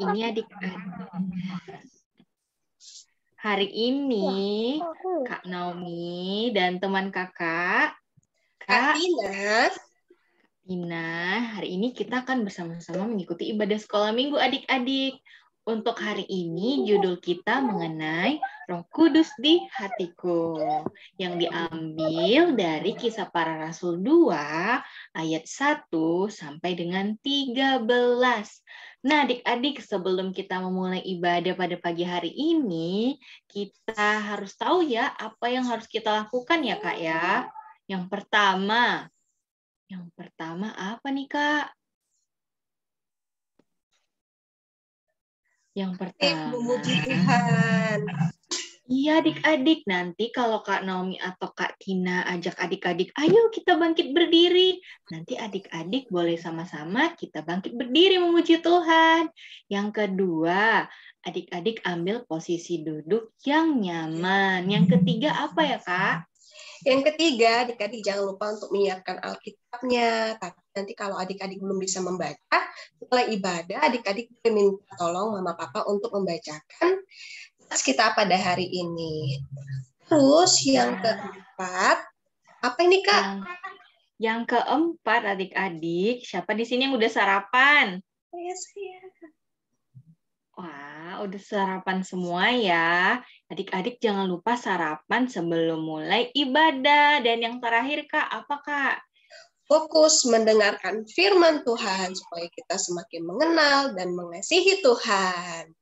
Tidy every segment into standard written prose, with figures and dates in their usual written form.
ini adik-adik. Hari ini Kak Naomi dan teman kakak, Kak Tina. Hari ini kita akan bersama-sama mengikuti ibadah sekolah minggu adik-adik. Untuk hari ini judul kita mengenai Roh Kudus di hatiku. Yang diambil dari Kisah Para Rasul 2 ayat 1 sampai dengan 13. Nah adik-adik, sebelum kita memulai ibadah pada pagi hari ini, kita harus tahu ya apa yang harus kita lakukan ya Kak ya. Yang pertama apa nih Kak? Yang pertama memuji Tuhan. Iya adik-adik, nanti kalau Kak Naomi atau Kak Tina ajak adik-adik, ayo kita bangkit berdiri. Nanti adik-adik boleh sama-sama kita bangkit berdiri memuji Tuhan. Yang kedua, adik-adik ambil posisi duduk yang nyaman. Yang ketiga apa ya Kak? Yang ketiga, adik-adik jangan lupa untuk menyiapkan Alkitabnya. Tapi nanti kalau adik-adik belum bisa membaca, setelah ibadah, adik-adik minta tolong Mama Papa untuk membacakan kita pada hari ini. Terus yang keempat, apa ini Kak? Yang keempat adik-adik, siapa di sini yang udah sarapan? Saya. Wah, udah sarapan semua ya. Adik-adik jangan lupa sarapan sebelum mulai ibadah. Dan yang terakhir Kak, apa Kak? Fokus mendengarkan firman Tuhan supaya kita semakin mengenal dan mengasihi Tuhan.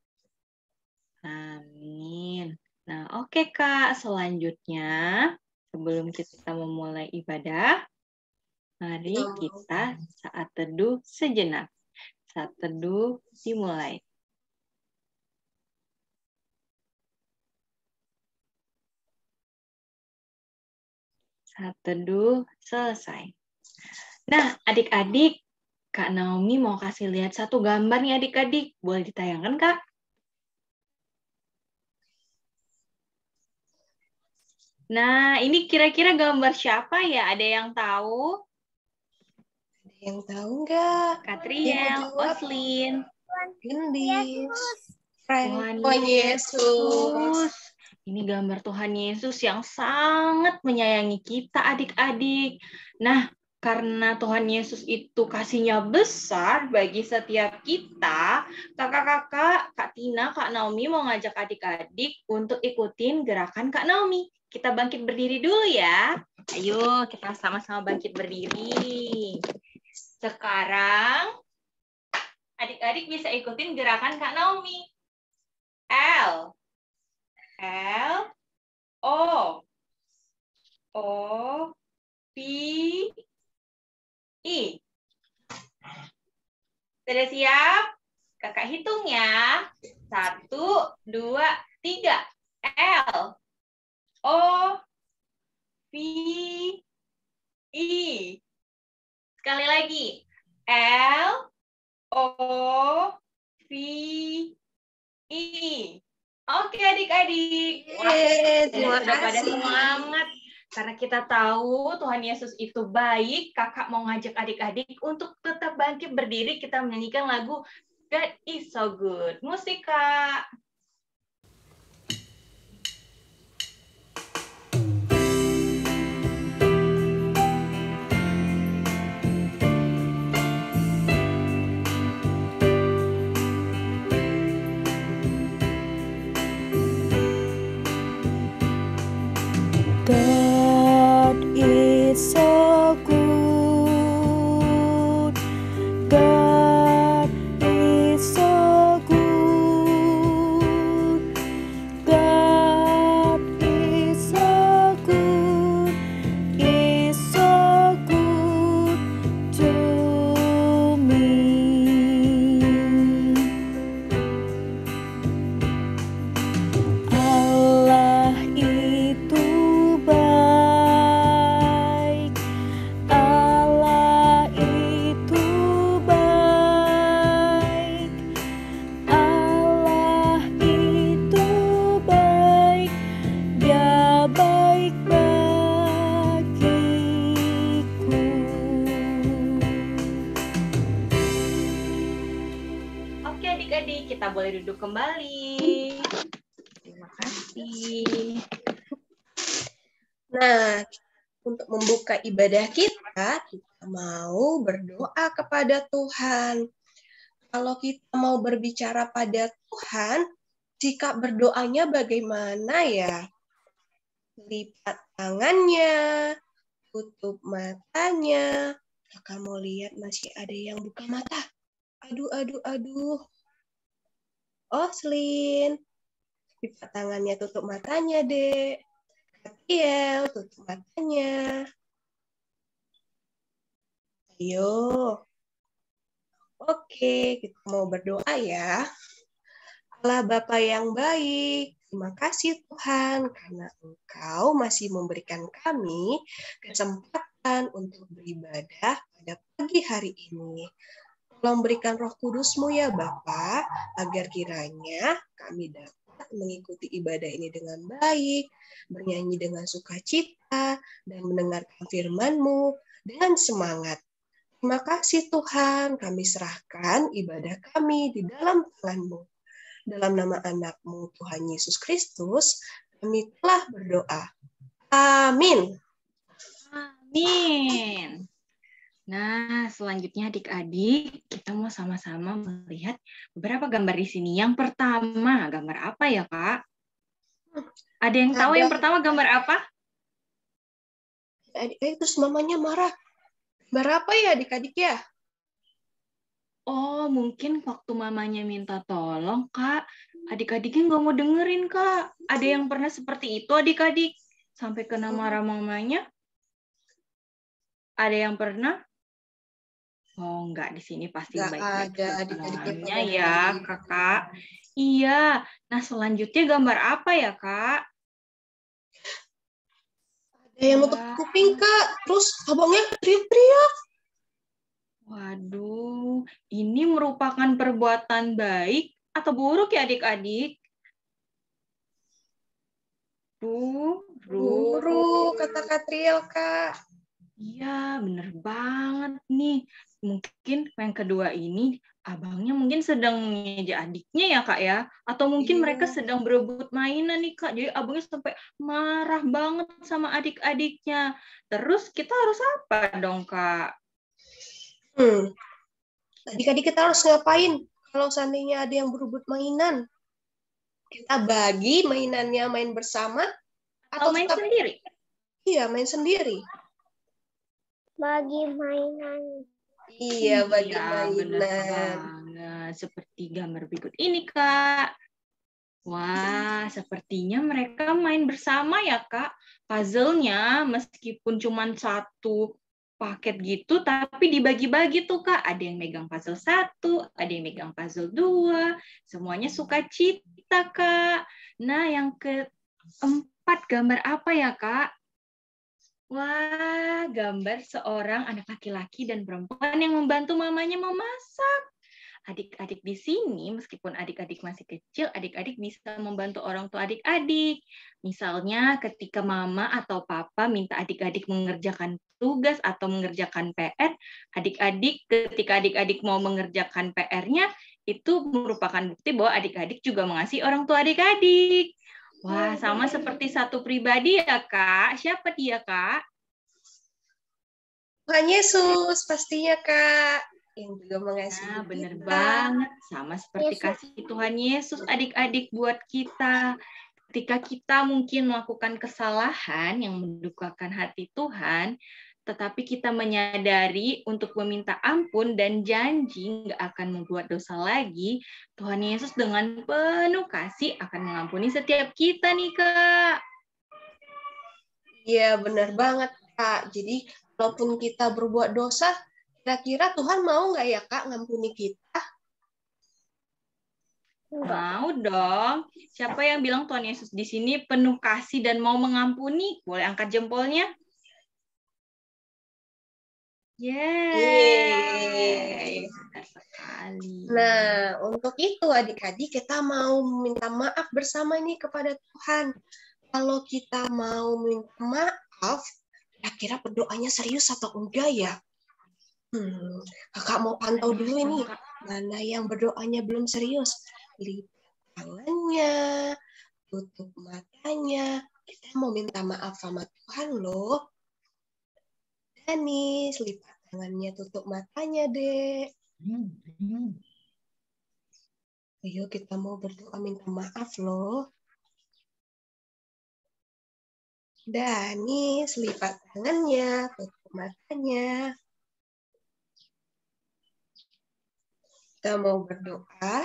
Amin. Nah, oke Kak. Selanjutnya, sebelum kita memulai ibadah, mari kita saat teduh sejenak. Saat teduh dimulai. Saat teduh selesai. Nah, adik-adik, Kak Naomi mau kasih lihat satu gambar nih adik-adik. Boleh ditayangkan, Kak? Nah, ini kira-kira gambar siapa ya? Ada yang tahu? Ada yang tahu nggak? Katriel, Oslin, Gendis, Tuhan Yesus. Ini gambar Tuhan Yesus yang sangat menyayangi kita adik-adik. Nah, karena Tuhan Yesus itu kasihnya besar bagi setiap kita, kakak-kakak, Kak Tina, Kak Naomi mau ngajak adik-adik untuk ikutin gerakan Kak Naomi. Kita bangkit berdiri dulu ya. Ayo, kita sama-sama bangkit berdiri. Sekarang, adik-adik bisa ikutin gerakan Kak Naomi. L, O, P, I. Sudah siap? Kakak hitung ya. 1, 2, 3. L, O, P, I. Sekali lagi. L, O, P, I. Oke adik-adik. Terima Sudah pada kasih. semangat. Karena kita tahu Tuhan Yesus itu baik, kakak mau ngajak adik-adik untuk tetap bangkit berdiri. Kita menyanyikan lagu God is so good. Musik, Kak. God is so good. God is so good. God is so good. Is so good to me. Allah itu baik. adik-adik, kita boleh duduk kembali. Terima kasih. Nah, untuk membuka ibadah kita mau berdoa kepada Tuhan. Kalau kita mau berbicara pada Tuhan, sikap berdoanya bagaimana ya? Lipat tangannya, tutup matanya. Kakak mau lihat masih ada yang buka mata. Aduh. Oh, Selin. Lipat tangannya, tutup matanya, Dek. Katiel, tutup matanya. Ayo. Oke, kita mau berdoa ya. Allah Bapa yang baik, terima kasih Tuhan karena Engkau masih memberikan kami kesempatan untuk beribadah pada pagi hari ini. Tolong berikan Roh Kudus-Mu ya Bapa, agar kiranya kami dapat mengikuti ibadah ini dengan baik, bernyanyi dengan sukacita, dan mendengarkan firman-Mu dengan semangat. Terima kasih Tuhan, kami serahkan ibadah kami di dalam tangan-Mu. Dalam nama anak-Mu Tuhan Yesus Kristus, kami telah berdoa. Amin. Amin. Nah, selanjutnya adik-adik, kita mau sama-sama melihat beberapa gambar di sini. Yang pertama, gambar apa ya, Kak? Ada yang tahu yang pertama gambar apa? Adik-adik terus mamanya marah. Gambar apa ya adik-adik ya? Oh, mungkin waktu mamanya minta tolong, Kak. Adik-adiknya nggak mau dengerin, Kak. Ada yang pernah seperti itu, adik-adik? Sampai kena marah mamanya? Ada yang pernah? Oh, enggak. Di sini pasti baik-baik semuanya ya, Kakak. Iya. Nah, selanjutnya gambar apa ya, Kak? Ada yang nutup kuping, Kak. Terus abangnya teriak-teriak. Waduh, ini merupakan perbuatan baik atau buruk ya adik-adik? Buruk, kata Katriel, Kak. Iya, bener banget nih. Mungkin yang kedua ini, abangnya mungkin sedang mengejek adiknya ya, Kak ya? Atau mungkin mereka sedang berebut mainan nih, Kak. Jadi abangnya sampai marah banget sama adik-adiknya. Terus kita harus apa dong, Kak? Adik-adik kita harus ngapain kalau seandainya ada yang berebut mainan? Kita bagi mainannya, main bersama atau main sendiri? Iya, main sendiri. Bagi mainan. Iya, bagi mainan. Benar banget. Seperti gambar berikut ini, Kak. Wah, sepertinya mereka main bersama ya, Kak. Puzzle-nya meskipun cuma satu paket gitu, tapi dibagi-bagi tuh, Kak. Ada yang megang puzzle 1, ada yang megang puzzle 2. Semuanya sukacita, Kak. Nah, yang keempat, gambar apa ya, Kak? Wah, gambar seorang anak laki-laki dan perempuan yang membantu mamanya memasak. Adik-adik di sini, meskipun adik-adik masih kecil, adik-adik bisa membantu orang tua adik-adik. Misalnya ketika mama atau papa minta adik-adik mengerjakan tugas atau mengerjakan PR, adik-adik ketika adik-adik mau mengerjakan PR-nya, itu merupakan bukti bahwa adik-adik juga mengasihi orang tua adik-adik. Wah, sama seperti satu pribadi ya, Kak. Siapa dia, Kak? Tuhan Yesus, pastinya, Kak. Yang juga mengasihi kita. Bener banget. Sama seperti kasih Tuhan Yesus adik-adik buat kita. Ketika kita mungkin melakukan kesalahan yang mendukakan hati Tuhan, tetapi kita menyadari untuk meminta ampun dan janji nggak akan membuat dosa lagi, Tuhan Yesus dengan penuh kasih akan mengampuni setiap kita nih, Kak. Iya, benar banget, Kak. Jadi, walaupun kita berbuat dosa, kira-kira Tuhan mau nggak ya, Kak, ngampuni kita? Mau dong. Siapa yang bilang Tuhan Yesus di sini penuh kasih dan mau mengampuni? Boleh angkat jempolnya? Yeay. Benar sekali. Nah, untuk itu adik-adik kita mau minta maaf bersama nih kepada Tuhan. Kalau kita mau minta maaf, kira-kira berdoanya serius atau enggak ya? Kakak mau pantau dulu ini, mana yang berdoanya belum serius. Lipat tangannya, tutup matanya. Kita mau minta maaf sama Tuhan loh. Danis, lipat tangannya, tutup matanya, Dek. Ayo kita mau berdoa minta maaf loh. Danis, lipat tangannya, tutup matanya. Kita mau berdoa.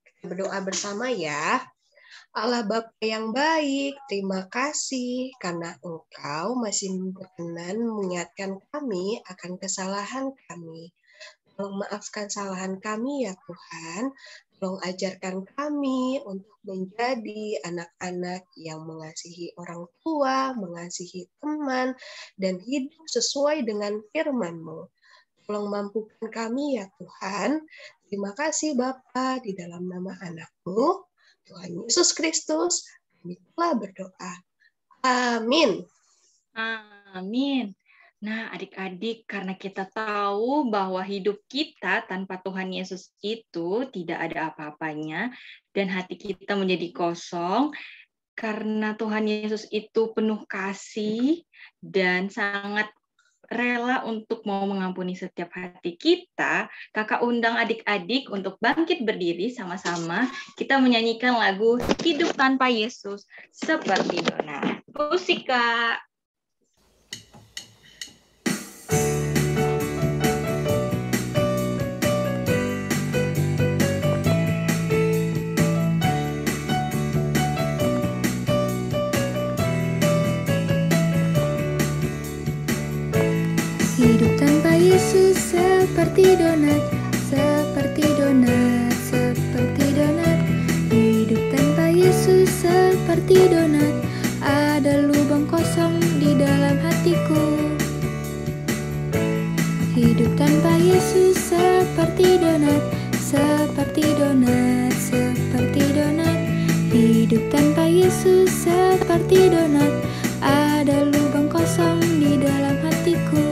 Kita berdoa bersama ya. Allah Bapa yang baik, terima kasih karena Engkau masih berkenan mengingatkan kami akan kesalahan kami. Tolong maafkan kesalahan kami ya Tuhan. Tolong ajarkan kami untuk menjadi anak-anak yang mengasihi orang tua, mengasihi teman, dan hidup sesuai dengan firman-Mu. Tolong mampukan kami ya Tuhan. Terima kasih Bapa, di dalam nama anak-Mu, Tuhan Yesus Kristus, kami telah berdoa. Amin. Amin. Nah, adik-adik, karena kita tahu bahwa hidup kita tanpa Tuhan Yesus itu tidak ada apa-apanya, dan hati kita menjadi kosong, karena Tuhan Yesus itu penuh kasih dan sangat rela untuk mau mengampuni setiap hati kita, kakak undang adik-adik untuk bangkit berdiri sama-sama. Kita menyanyikan lagu Hidup Tanpa Yesus seperti Donat. Musik, Kak. Hidup tanpa Yesus seperti donat, seperti donat, seperti donat. Hidup tanpa Yesus seperti donat, ada lubang kosong di dalam hatiku. Hidup tanpa Yesus seperti donat, seperti donat, seperti donat. Hidup tanpa Yesus seperti donat, ada lubang kosong di dalam hatiku.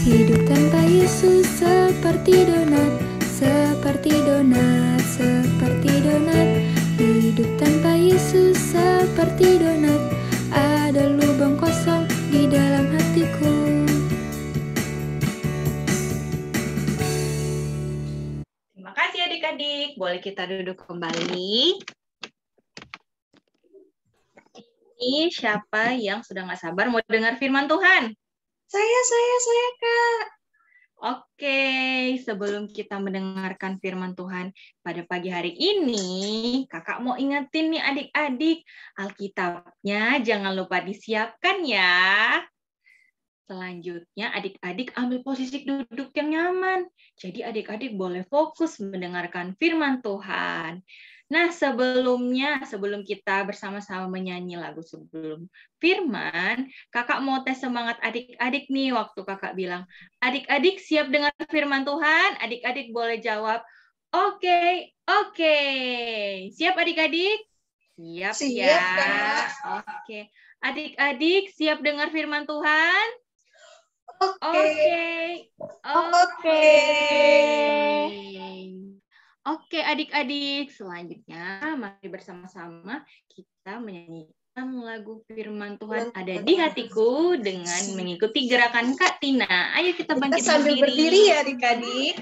Hidup tanpa Yesus seperti donat, seperti donat, seperti donat. Hidup tanpa Yesus seperti donat, ada lubang kosong di dalam hatiku. Terima kasih adik-adik. Boleh kita duduk kembali. Ini siapa yang sudah nggak sabar mau dengar firman Tuhan? Saya, Kak. Oke, sebelum kita mendengarkan firman Tuhan pada pagi hari ini, kakak mau ingetin nih adik-adik, Alkitabnya jangan lupa disiapkan ya. Selanjutnya adik-adik ambil posisi duduk yang nyaman. Jadi adik-adik boleh fokus mendengarkan firman Tuhan. Nah, sebelum kita bersama-sama menyanyi lagu sebelum firman, kakak mau tes semangat adik-adik nih waktu kakak bilang, adik-adik siap dengar firman Tuhan? Adik-adik boleh jawab, oke. Siap adik-adik? Siap ya. Kak. Oke. Adik-adik siap dengar firman Tuhan? Oke, adik-adik. Selanjutnya, mari bersama-sama kita menyanyikan lagu firman Tuhan ada di hatiku dengan mengikuti gerakan Kak Tina. Ayo kita bangkit sambil berdiri ya adik-adik.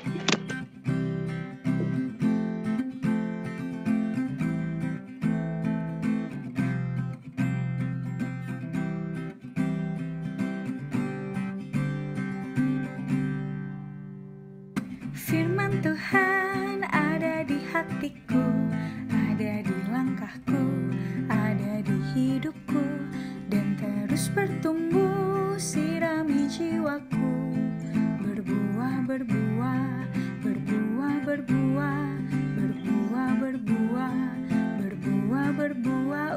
Firman Tuhan ada di hatiku, ada di langkahku, ada di hidupku, dan terus bertumbuh, sirami jiwaku. Berbuah, berbuah, berbuah, berbuah, berbuah, berbuah, berbuah, berbuah.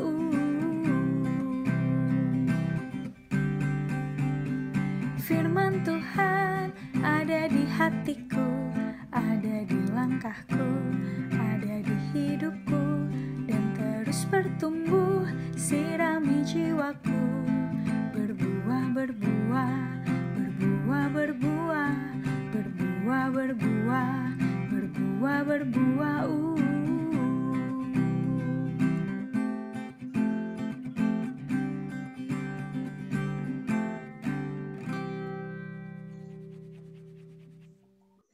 Firman Tuhan ada di hatiku, ada di langkahku, ada di hidupku, dan terus bertumbuh, sirami jiwaku. Berbuah, berbuah, berbuah, berbuah.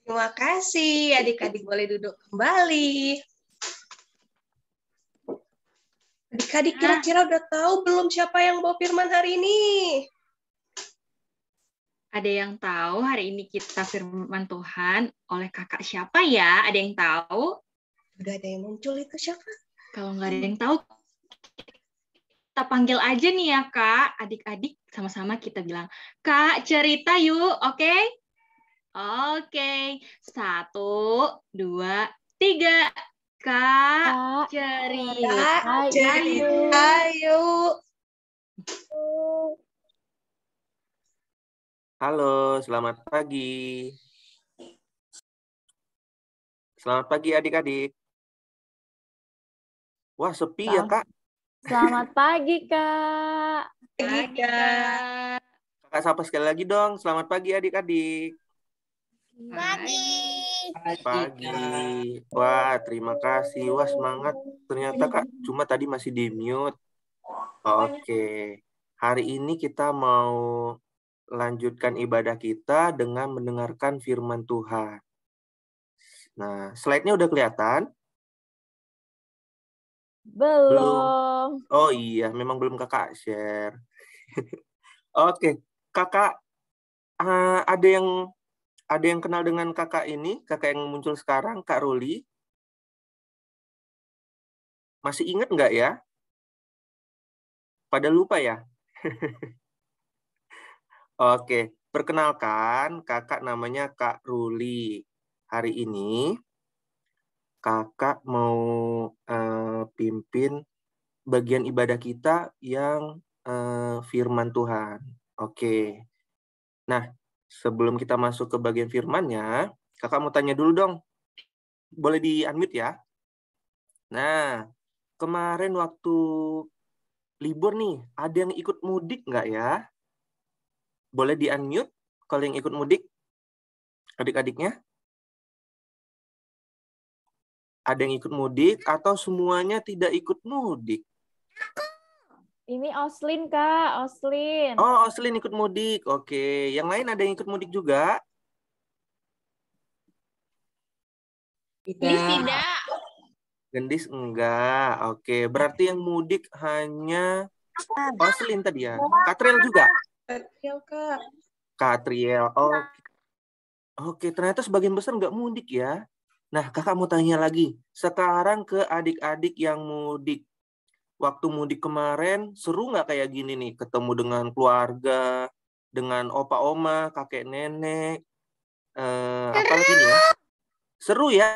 Terima kasih, adik-adik boleh duduk kembali. Adik-adik kira-kira udah tahu belum siapa yang bawa firman hari ini? Ada yang tahu hari ini kita firman Tuhan oleh kakak siapa ya? Ada yang tahu? Udah ada yang muncul itu siapa? Kalau nggak ada yang tahu, kita panggil aja nih ya Kak. Adik-adik sama-sama kita bilang, Kak cerita yuk, oke? Oke, 1, 2, 3. Kak cerita yuk. Halo, selamat pagi. Selamat pagi adik-adik. Wah, sepi ya, Kak. Selamat pagi, Kak. Pagi, Kak. Kakak sapa sekali lagi dong. Selamat pagi adik-adik. Pagi. Wah, terima kasih. Wah, semangat. Ternyata, Kak, cuma tadi masih di mute. Oke. Hari ini kita mau lanjutkan ibadah kita dengan mendengarkan firman Tuhan. Nah, slide-nya udah kelihatan? Belum. Oh iya, memang belum Kakak share. Oke, Kakak ada yang kenal dengan Kakak ini, Kakak yang muncul sekarang, Kak Ruli? Masih ingat nggak ya? Pada lupa ya? Oke, perkenalkan, Kakak namanya Kak Ruli. Hari ini Kakak mau pimpin bagian ibadah kita yang firman Tuhan. Oke. Nah, sebelum kita masuk ke bagian firman-nya, Kakak mau tanya dulu dong. Boleh di-unmute ya? Nah, kemarin waktu libur nih, ada yang ikut mudik nggak ya? Boleh di-unmute kalau yang ikut mudik? Adik-adiknya? Ada yang ikut mudik atau semuanya tidak ikut mudik? Ini Oslin, Kak. Oslin. Oh, Oslin ikut mudik. Oke. Yang lain ada yang ikut mudik juga? Tidak. Gendis enggak. Oke. Berarti yang mudik hanya Oslin tadi ya? Katriel juga? Katriel, Kak. Katriel. Oh. Oke. Ternyata sebagian besar nggak mudik ya. Nah, Kakak mau tanya lagi. Sekarang ke adik-adik yang mudik. Waktu mudik kemarin, seru nggak kayak gini nih? Ketemu dengan keluarga, dengan opa oma, kakek nenek. Apalagi nih ya? Seru ya?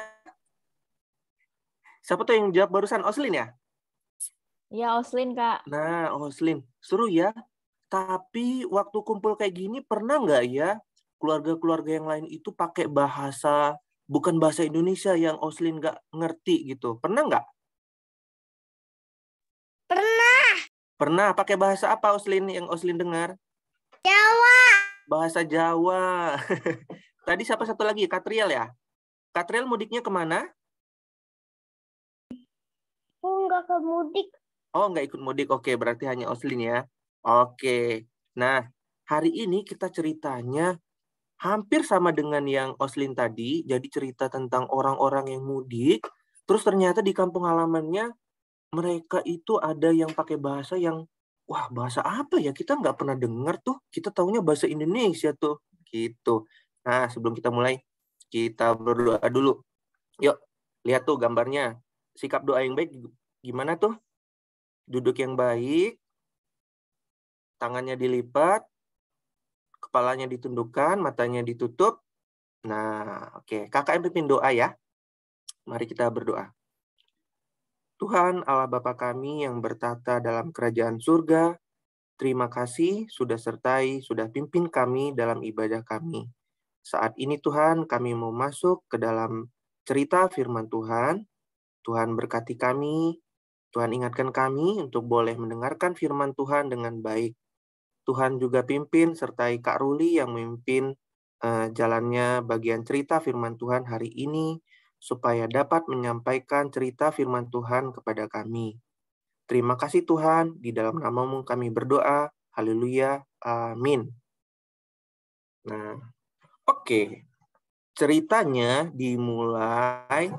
Siapa tuh yang jawab barusan? Oslin ya? Ya, Oslin, Kak. Nah, Oslin. Seru ya? Tapi waktu kumpul kayak gini, pernah nggak ya keluarga-keluarga yang lain itu pakai bahasa, bukan bahasa Indonesia yang Oslin nggak ngerti gitu? Pernah nggak? Pernah. Pakai bahasa apa Oslin yang Oslin dengar? Jawa. Bahasa Jawa. Tadi siapa satu lagi? Katriel ya? Katriel mudiknya kemana? Enggak ke mudik. Oh, nggak ikut mudik. Oke, berarti hanya Oslin ya. Oke. Nah, hari ini kita ceritanya hampir sama dengan yang Oslin tadi. Jadi cerita tentang orang-orang yang mudik. Terus ternyata di kampung halamannya mereka itu ada yang pakai bahasa yang, wah bahasa apa ya? Kita nggak pernah dengar tuh. Kita taunya bahasa Indonesia tuh. Gitu. Nah, sebelum kita mulai, kita berdoa dulu. Yuk, lihat tuh gambarnya. Sikap doa yang baik gimana tuh? Duduk yang baik, tangannya dilipat, kepalanya ditundukkan, matanya ditutup. Nah, oke. Kakak yang pimpin doa ya. Mari kita berdoa. Tuhan Allah Bapa kami yang bertata dalam kerajaan surga, terima kasih sudah sertai, sudah pimpin kami dalam ibadah kami. Saat ini Tuhan kami mau masuk ke dalam cerita firman Tuhan. Tuhan berkati kami, Tuhan ingatkan kami untuk boleh mendengarkan firman Tuhan dengan baik. Tuhan juga pimpin sertai Kak Ruli yang memimpin jalannya bagian cerita firman Tuhan hari ini, supaya dapat menyampaikan cerita firman Tuhan kepada kami. Terima kasih Tuhan, di dalam nama-Mu kami berdoa. Haleluya, amin. Nah, oke. Ceritanya dimulai.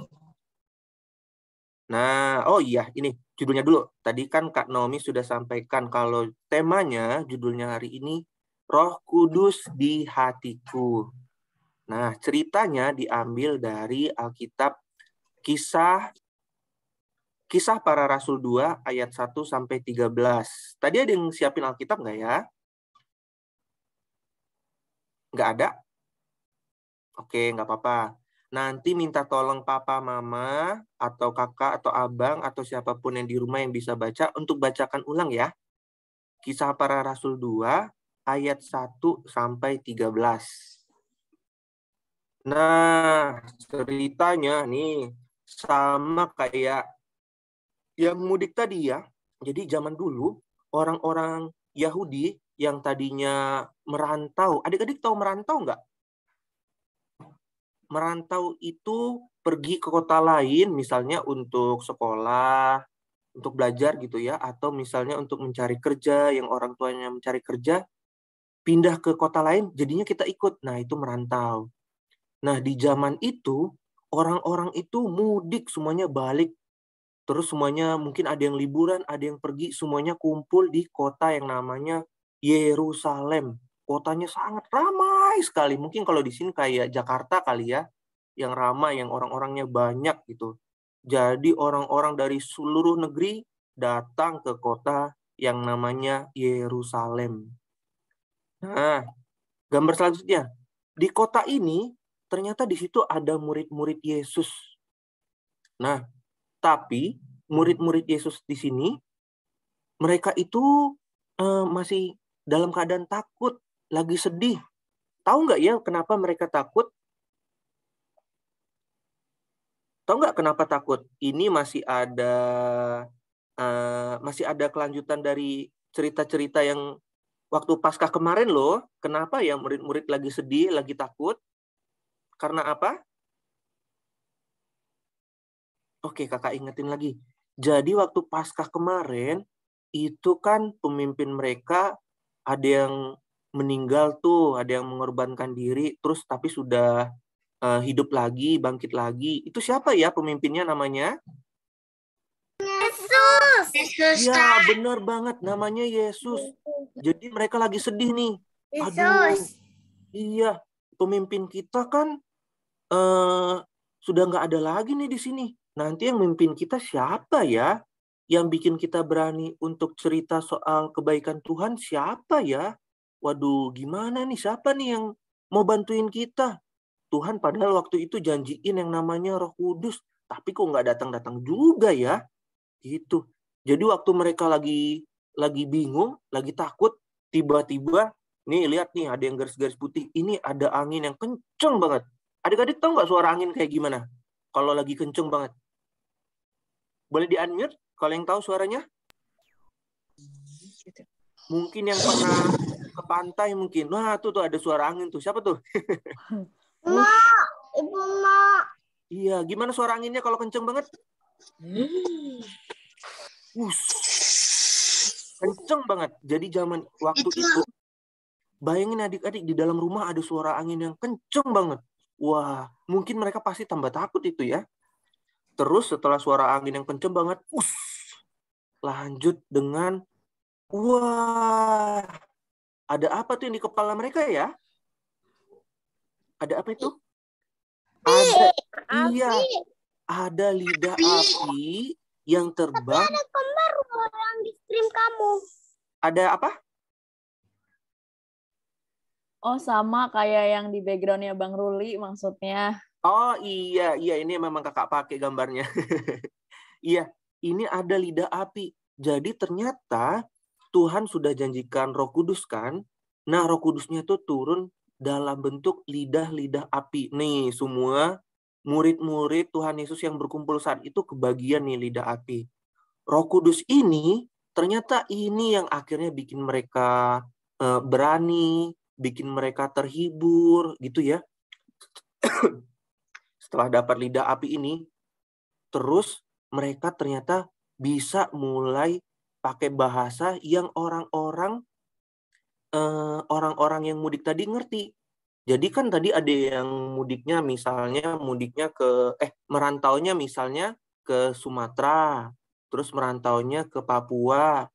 Nah, oh iya, ini judulnya dulu. Tadi kan Kak Naomi sudah sampaikan kalau temanya, judulnya hari ini, Roh Kudus di Hatiku. Nah, ceritanya diambil dari Alkitab Kisah Para Rasul 2 ayat 1 sampai 13. Tadi ada yang siapin Alkitab nggak ya? Nggak ada? Oke, nggak apa-apa. Nanti minta tolong papa, mama, atau kakak, atau abang, atau siapapun yang di rumah yang bisa baca untuk bacakan ulang ya. Kisah Para Rasul 2 ayat 1 sampai 13. Nah, ceritanya nih sama kayak yang mudik tadi ya. Jadi zaman dulu orang-orang Yahudi yang tadinya merantau. Adik-adik tahu merantau nggak? Merantau itu pergi ke kota lain misalnya untuk sekolah, untuk belajar gitu ya, atau misalnya untuk mencari kerja, yang orang tuanya mencari kerja, pindah ke kota lain, jadinya kita ikut. Nah, itu merantau. Nah, di zaman itu, orang-orang itu mudik, semuanya balik. Terus semuanya mungkin ada yang liburan, ada yang pergi, semuanya kumpul di kota yang namanya Yerusalem. Kotanya sangat ramai sekali. Mungkin kalau di sini kayak Jakarta kali ya, yang ramai, yang orang-orangnya banyak gitu. Jadi orang-orang dari seluruh negeri datang ke kota yang namanya Yerusalem. Nah, gambar selanjutnya. Di kota ini, ternyata di situ ada murid-murid Yesus. Nah, tapi murid-murid Yesus di sini, mereka itu masih dalam keadaan takut, lagi sedih. Tahu nggak ya kenapa mereka takut? Tahu nggak kenapa takut? Ini masih ada kelanjutan dari cerita-cerita yang waktu Paskah kemarin loh. Kenapa ya murid-murid lagi sedih, lagi takut? Karena apa? Oke, kakak ingetin lagi. Jadi waktu Paskah kemarin, itu kan pemimpin mereka ada yang meninggal tuh, ada yang mengorbankan diri, terus tapi sudah hidup lagi, bangkit lagi. Itu siapa ya pemimpinnya namanya? Yesus. Ya, benar banget. Namanya Yesus. Jadi mereka lagi sedih nih. Aduh, iya. Pemimpin kita kan sudah nggak ada lagi nih di sini. Nanti yang memimpin kita siapa ya? Yang bikin kita berani untuk cerita soal kebaikan Tuhan siapa ya? Waduh, gimana nih? Siapa nih yang mau bantuin kita? Tuhan padahal waktu itu janjiin yang namanya Roh Kudus. Tapi kok nggak datang-datang juga ya? Gitu. Jadi waktu mereka lagi bingung, lagi takut, tiba-tiba, nih lihat nih ada yang garis-garis putih. Ini ada angin yang kenceng banget. Adik-adik tahu nggak suara angin kayak gimana? Kalau lagi kenceng banget. Boleh di-unmute kalau yang tahu suaranya? Mungkin yang pernah ke pantai mungkin. Wah, tuh ada suara angin tuh. Siapa tuh? Ibu Mak. Iya, gimana suara anginnya kalau kenceng banget? Kenceng banget. Jadi zaman waktu itu, bayangin adik-adik di dalam rumah ada suara angin yang kenceng banget. Wah, mungkin mereka pasti tambah takut itu ya. Terus setelah suara angin yang kenceng banget, lanjut dengan, wah, ada apa tuh yang di kepala mereka ya? Ada apa itu? Ada lidah api yang terbang. Ada kembar orang di stream kamu. Ada apa? Oh, sama kayak yang di background-nya Bang Ruli maksudnya. Oh iya, ini memang kakak pakai gambarnya. Iya, ini ada lidah api. Jadi ternyata Tuhan sudah janjikan Roh Kudus kan. Nah, Roh Kudusnya tuh turun dalam bentuk lidah-lidah api. Nih, semua murid-murid Tuhan Yesus yang berkumpul saat itu kebagian nih lidah api. Roh Kudus ini ternyata ini yang akhirnya bikin mereka berani, bikin mereka terhibur gitu ya. Setelah dapat lidah api ini, terus mereka ternyata bisa mulai pakai bahasa yang orang-orang yang mudik tadi ngerti. Jadi kan tadi ada yang mudiknya merantaunya misalnya ke Sumatera, terus merantaunya ke Papua,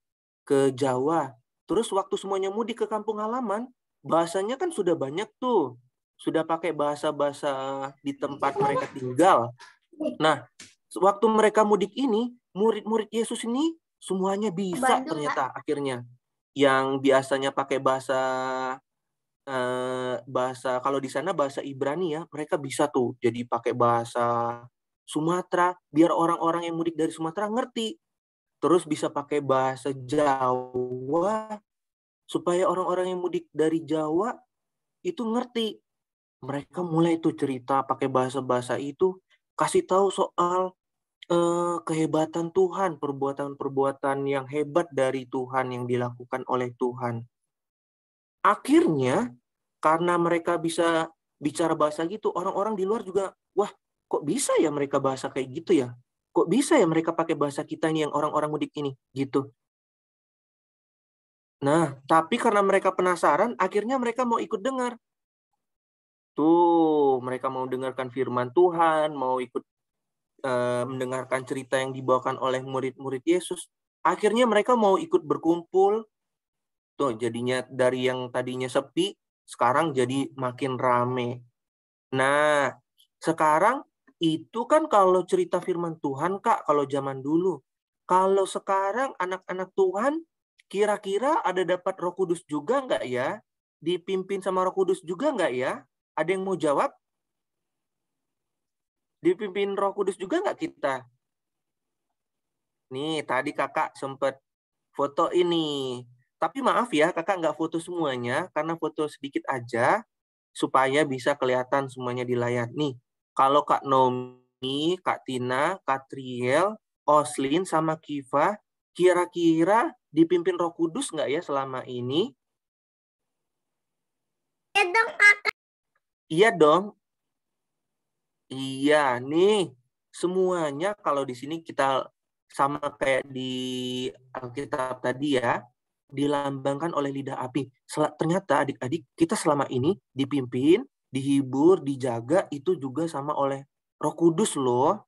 ke Jawa. Terus waktu semuanya mudik ke kampung halaman, bahasanya kan sudah banyak tuh. Sudah pakai bahasa-bahasa di tempat mereka tinggal. Nah, waktu mereka mudik ini, murid-murid Yesus ini semuanya bisa ternyata akhirnya. Yang biasanya pakai bahasa kalau di sana bahasa Ibrani ya, mereka bisa tuh jadi pakai bahasa Sumatera biar orang-orang yang mudik dari Sumatera ngerti. Terus bisa pakai bahasa Jawa supaya orang-orang yang mudik dari Jawa itu ngerti. Mereka mulai tuh cerita pakai bahasa-bahasa itu, kasih tahu soal kehebatan Tuhan, perbuatan-perbuatan yang hebat dari Tuhan yang dilakukan oleh Tuhan. Akhirnya, karena mereka bisa bicara bahasa gitu, orang-orang di luar juga, wah, kok bisa ya mereka bahasa kayak gitu ya? Kok bisa ya mereka pakai bahasa kita ini yang orang-orang mudik ini? Gitu. Nah, tapi karena mereka penasaran, akhirnya mereka mau ikut dengar. Tuh, mereka mau dengarkan firman Tuhan, mau ikut mendengarkan cerita yang dibawakan oleh murid-murid Yesus. Akhirnya mereka mau ikut berkumpul. Tuh, jadinya dari yang tadinya sepi, sekarang jadi makin rame. Nah, sekarang itu kan kalau cerita firman Tuhan, Kak, kalau zaman dulu. Kalau sekarang anak-anak Tuhan, kira-kira ada dapat Roh Kudus juga nggak ya? Dipimpin sama Roh Kudus juga nggak ya? Ada yang mau jawab? Dipimpin Roh Kudus juga nggak kita? Nih, tadi kakak sempat foto ini. Tapi maaf ya, kakak nggak foto semuanya, karena foto sedikit aja, supaya bisa kelihatan semuanya di layar. Nih, kalau Kak Nomi, Kak Tina, Kak Triel, Oslin, sama Kiva, kira-kira dipimpin Roh Kudus nggak ya selama ini? Ya dong, Kakak. Iya dong. Iya, nih. Semuanya kalau di sini kita sama kayak di Alkitab tadi ya, dilambangkan oleh lidah api. Ternyata adik-adik kita selama ini dipimpin, dihibur, dijaga itu juga sama oleh Roh Kudus loh.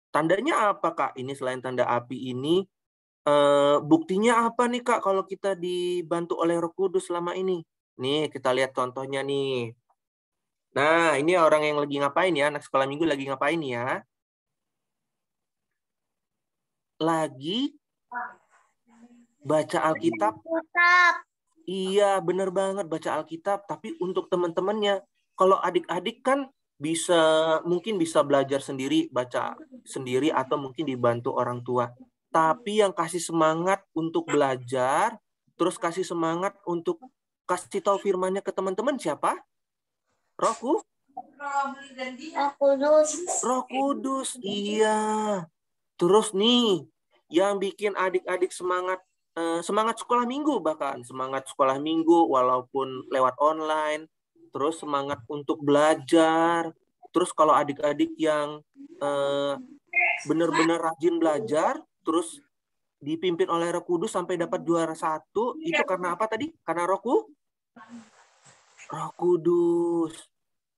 Tandanya apa Kak? Ini selain tanda api ini, buktinya apa nih Kak kalau kita dibantu oleh Roh Kudus selama ini? Nih kita lihat contohnya nih. Nah ini orang yang lagi ngapain ya? Anak sekolah minggu lagi ngapain ya? Lagi baca Alkitab. Iya, bener banget baca Alkitab. Tapi untuk teman-temannya, kalau adik-adik kan mungkin bisa belajar sendiri, baca sendiri, atau mungkin dibantu orang tua. Tapi yang kasih semangat untuk belajar, terus kasih semangat untuk kasih tahu firman-Nya ke teman-teman siapa? Roh Kudus, iya. Terus nih, yang bikin adik-adik semangat sekolah minggu, bahkan semangat sekolah minggu walaupun lewat online, terus semangat untuk belajar. Terus kalau adik-adik yang benar-benar rajin belajar, terus dipimpin oleh Roh Kudus sampai dapat juara 1, itu karena apa tadi? Karena Roh Kudus.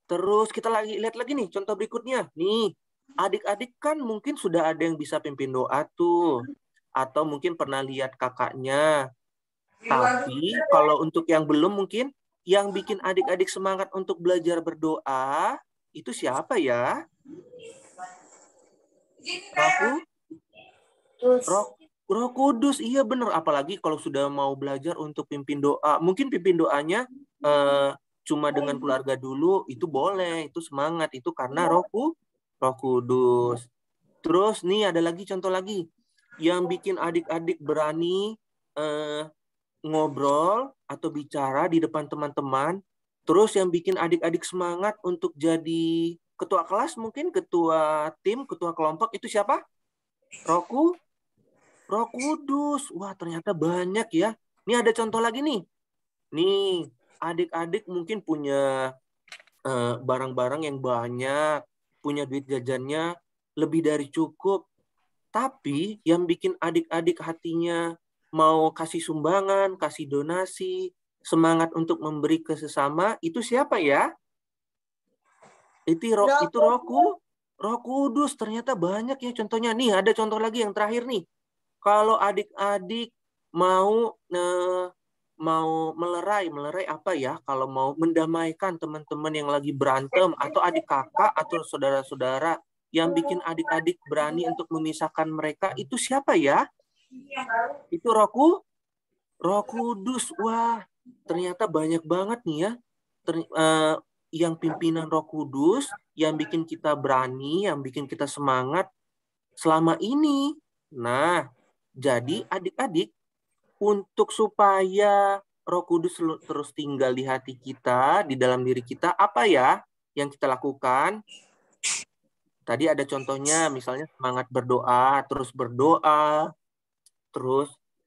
Terus kita lihat lagi nih contoh berikutnya. Nih, adik-adik kan mungkin sudah ada yang bisa pimpin doa tuh. Atau mungkin pernah lihat kakaknya. Tapi kalau untuk yang belum mungkin, yang bikin adik-adik semangat untuk belajar berdoa, itu siapa ya? Roh Kudus, iya bener. Apalagi kalau sudah mau belajar untuk pimpin doa. Mungkin pimpin doanya cuma dengan keluarga dulu, itu boleh. Itu semangat. Itu karena Roh Kudus. Terus nih ada lagi contoh lagi. Yang bikin adik-adik berani ngobrol atau bicara di depan teman-teman. Terus yang bikin adik-adik semangat untuk jadi ketua kelas, mungkin ketua tim, ketua kelompok, itu siapa? Roh Kudus. Wah, ternyata banyak ya. Ini ada contoh lagi nih. Nih, adik-adik mungkin punya barang-barang yang banyak, punya duit jajannya lebih dari cukup. Tapi yang bikin adik-adik hatinya mau kasih sumbangan, kasih donasi, semangat untuk memberi ke sesama, itu siapa ya? Itu Roh Kudus. Ternyata banyak ya contohnya. Nih ada contoh lagi yang terakhir nih. Kalau adik-adik mau melerai apa ya? Kalau mau mendamaikan teman-teman yang lagi berantem, atau adik kakak atau saudara-saudara yang bikin adik-adik berani untuk memisahkan mereka, itu siapa ya? Itu Roh Kudus. Wah, ternyata banyak banget nih ya. Yang pimpinan Roh Kudus, yang bikin kita berani, yang bikin kita semangat selama ini. Nah, jadi adik-adik, untuk supaya Roh Kudus terus tinggal di hati kita, di dalam diri kita, apa ya yang kita lakukan? Tadi ada contohnya, misalnya semangat berdoa, terus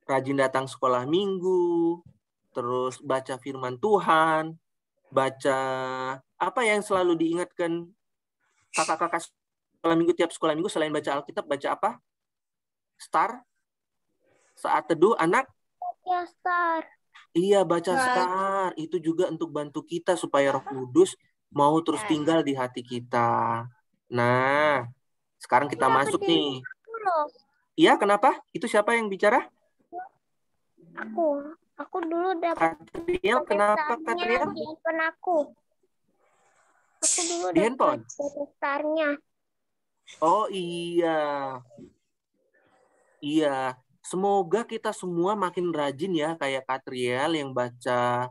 rajin datang sekolah minggu, terus baca firman Tuhan, baca apa yang selalu diingatkan kakak-kakak sekolah minggu, tiap sekolah minggu selain baca Alkitab, baca apa? Star? Saat teduh anak? Ya, Star. Iya, baca Star. Itu juga untuk bantu kita supaya Roh Kudus mau terus tinggal di hati kita. Nah, sekarang kita masuk nih. Iya, kenapa? Itu siapa yang bicara? Aku dulu dapat Katriel, kenapa Katriel? di handphone aku. Aku dulu Di handphone? dapat Star-nya. Oh iya. Iya. Semoga kita semua makin rajin ya, kayak Katriel yang baca